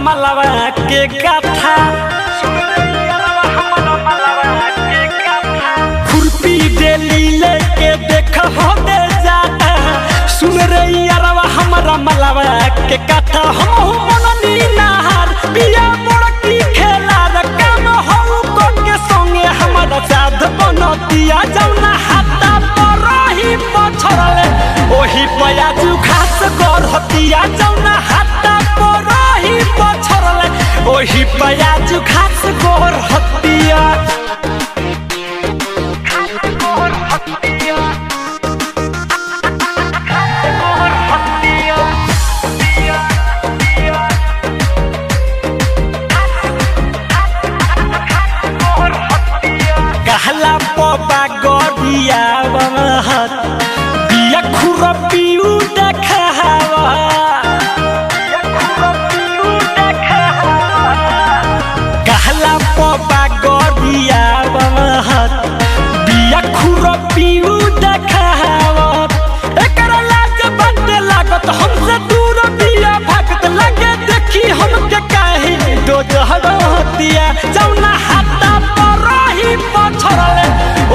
मलवा के कथा खुरपी डेली लेके देख हो दे जाता सुन रही यारवा हमारा मलवा के कथा हम मननी नहार पिया बड़की खेला काम हो को के संगे हमारा साथ बनतिया जौना हाथा पर रही पछरले ओही पयाजू खास करहतिया जौना हाथा पर रही पछरले ओही पयाजू खास करहतिया कहला पबा गरिया बिया खुरपियू देखावा कहला पबा गरिया बिया खुरपियू देखावा एकरा लाज बाटे लागत हमसे दूर बिया भागत लगे देखी हमके काहे दो जहरतिया जौना हाथा पर रही पछरले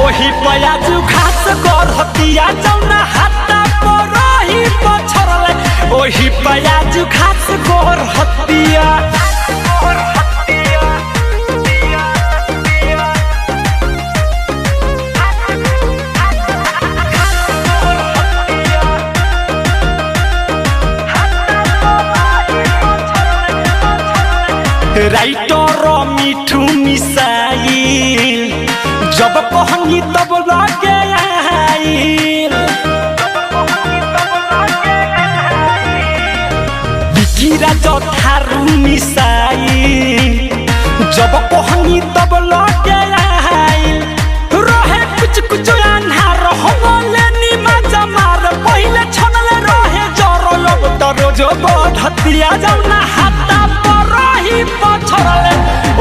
ओही पयाजू खास करहतिया जौना हाथा पर रही पछरले ओही पयाजू खास करहतिया राइटर मिठू मिसाइल जब कहनी तब लगे आइल बिकिरा जथारू मिसाइल जब कहनी तब लगे आइल रहे कुछ कुछ अन्हार हमले निमा जमार पहिले छनले रहे जरो लब त रोज बढ़तिया जौना हाथा पर रही पछरले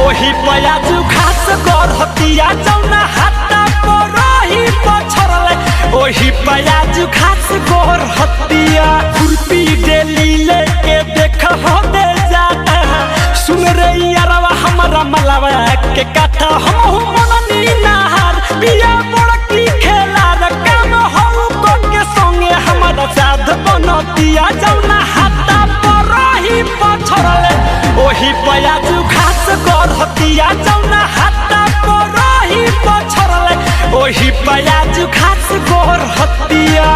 ओही पयाजू खास करहतिया जौना हाथा पर रही पछरले ओही पयाजू खास करहतिया खुरपी डेली लेके देख हो दे जाता सुन रही यारवा हमारा मलवा के कथा हम मननी नहार पिया बड़की खेला काम हो को के संगे हमारा साथ बनतिया जौना हाथा पर रही पछरले ओही पयाजू खास करहतिया जौना हाथा पर रही पछरले ओही पयाजू खास करहतिया।